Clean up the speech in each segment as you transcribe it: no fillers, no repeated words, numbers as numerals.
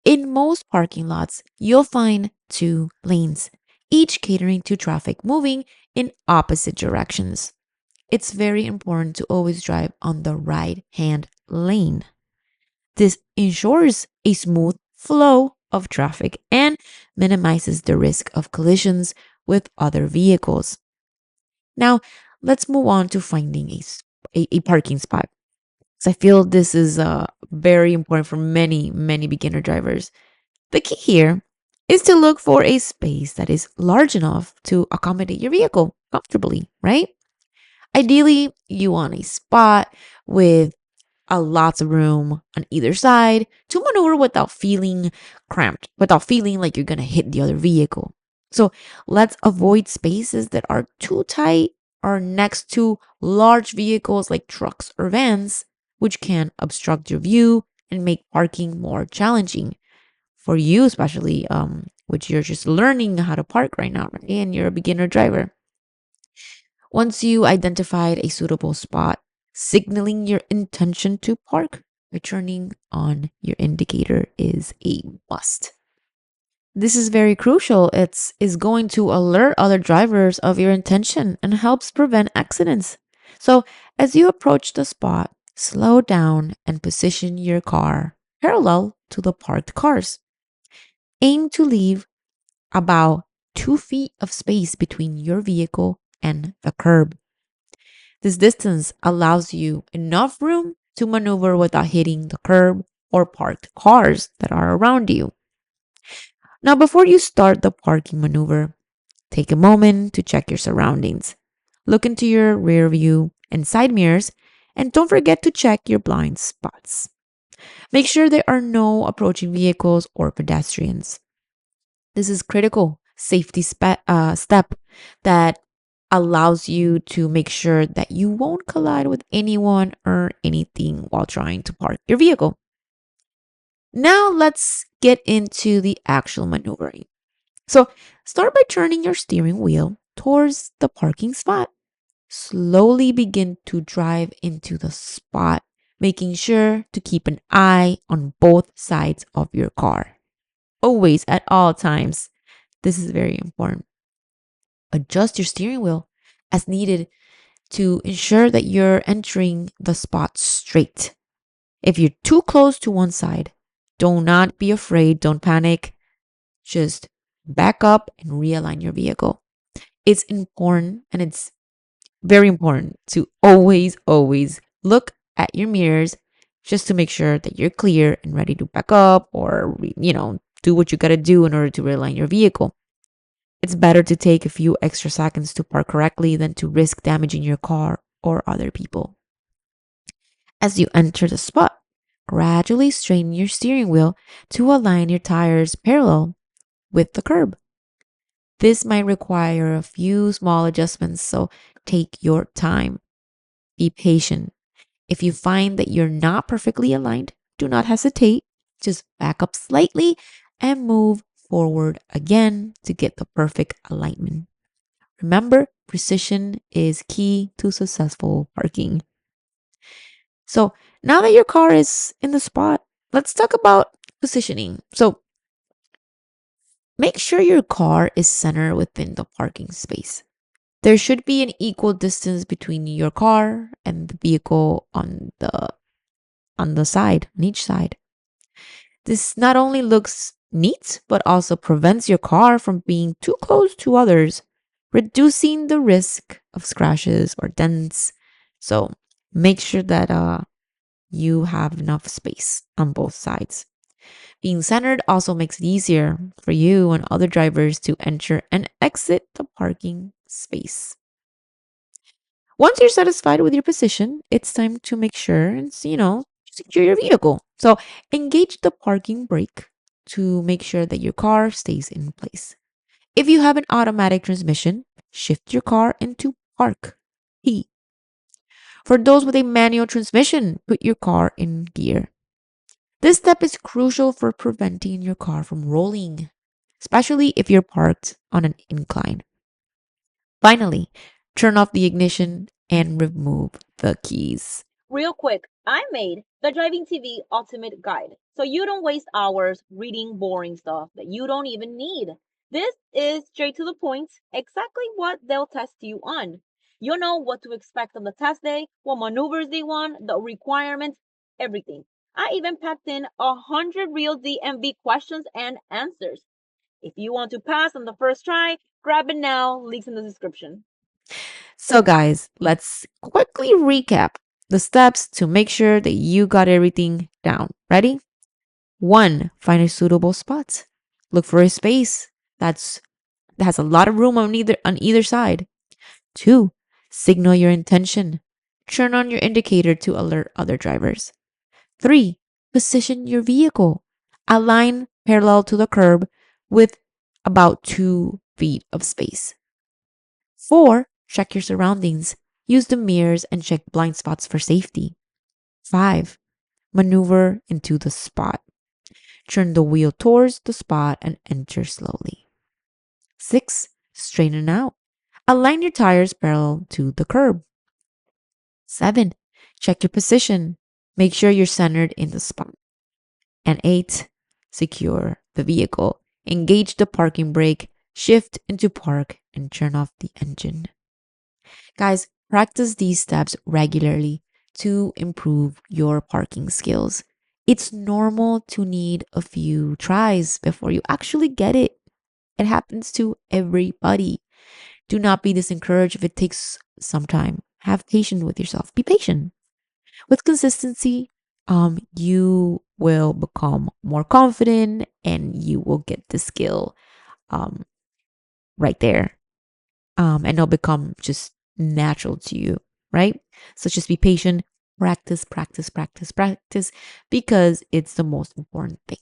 In most parking lots, you'll find two lanes, each catering to traffic moving in opposite directions. It's very important to always drive on the right hand lane. This ensures a smooth flow of traffic and minimizes the risk of collisions with other vehicles. Now, let's move on to finding a parking spot. So I feel this is very important for many beginner drivers. The key here is to look for a space that is large enough to accommodate your vehicle comfortably, right? Ideally, you want a spot with a lots of room on either side to maneuver without feeling cramped, without feeling like you're going to hit the other vehicle. So let's avoid spaces that are too tight or next to large vehicles like trucks or vans, which can obstruct your view and make parking more challenging for you, especially which you're just learning how to park right now, right? And you're a beginner driver. Once you identified a suitable spot, signaling your intention to park by turning on your indicator is a must. This is very crucial. It's is going to alert other drivers of your intention and helps prevent accidents. So, as you approach the spot, slow down and position your car parallel to the parked cars. Aim to leave about 2 feet of space between your vehicle and the curb. This distance allows you enough room to maneuver without hitting the curb or parked cars that are around you. Now, before you start the parking maneuver, take a moment to check your surroundings. Look into your rear view and side mirrors, and don't forget to check your blind spots. Make sure there are no approaching vehicles or pedestrians. This is critical step that allows you to make sure that you won't collide with anyone or anything while trying to park your vehicle. Now let's get into the actual maneuvering. So start by turning your steering wheel towards the parking spot. Slowly begin to drive into the spot, making sure to keep an eye on both sides of your car. Always at all times. This is very important. Adjust your steering wheel as needed to ensure that you're entering the spot straight. If you're too close to one side, do not be afraid, don't panic. Just back up and realign your vehicle. It's important and it's very important to always look at your mirrors just to make sure that you're clear and ready to back up or, do what you got to do in order to realign your vehicle. It's better to take a few extra seconds to park correctly than to risk damaging your car or other people. As you enter the spot, gradually straighten your steering wheel to align your tires parallel with the curb. This might require a few small adjustments, so take your time. Be patient. If you find that you're not perfectly aligned, do not hesitate. Just back up slightly and move forward again to get the perfect alignment. Remember, precision is key to successful parking. So now that your car is in the spot, let's talk about positioning. So make sure your car is centered within the parking space. There should be an equal distance between your car and the vehicle on the side, on each side. This not only looks neat, but also prevents your car from being too close to others, reducing the risk of scratches or dents. So make sure that you have enough space on both sides. Being centered also makes it easier for you and other drivers to enter and exit the parking space. Once you're satisfied with your position, it's time to make sure and, secure your vehicle. So engage the parking brake to make sure that your car stays in place. If you have an automatic transmission, shift your car into park P. For those with a manual transmission, put your car in gear. This step is crucial for preventing your car from rolling, especially if you're parked on an incline. Finally, turn off the ignition and remove the keys. Real quick, I made the Driving TV Ultimate Guide so you don't waste hours reading boring stuff that you don't even need. This is straight to the point, exactly what they'll test you on. You'll know what to expect on the test day, what maneuvers they want, the requirements, everything. I even packed in 100 real DMV questions and answers. If you want to pass on the first try, grab it now, links in the description. So, guys, let's quickly recap the steps to make sure that you got everything down. Ready? One, find a suitable spot. Look for a space that has a lot of room on either side. Two, signal your intention. Turn on your indicator to alert other drivers. Three, position your vehicle. Align parallel to the curb with about 2 feet of space. Four, check your surroundings. Use the mirrors and check blind spots for safety. Five, maneuver into the spot. Turn the wheel towards the spot and enter slowly. Six, straighten out. Align your tires parallel to the curb. Seven, check your position. Make sure you're centered in the spot. And eight, secure the vehicle. Engage the parking brake, shift into park, and turn off the engine. Guys, practice these steps regularly to improve your parking skills. It's normal to need a few tries before you actually get it. It happens to everybody. Do not be discouraged if it takes some time. Have patience with yourself. Be patient. With consistency, you will become more confident and you will get the skill um right there. And it'll become just natural to you, right? So just be patient, practice, practice, practice, practice, because it's the most important thing.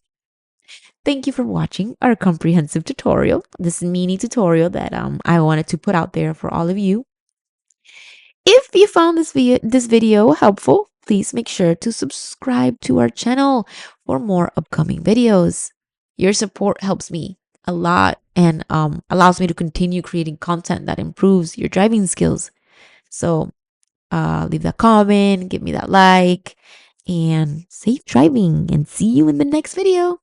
Thank you for watching our comprehensive tutorial, this mini tutorial that I wanted to put out there for all of you. If you found this video helpful, please make sure to subscribe to our channel for more upcoming videos. Your support helps me a lot and allows me to continue creating content that improves your driving skills. So leave that comment, give me that like, and safe driving, and see you in the next video.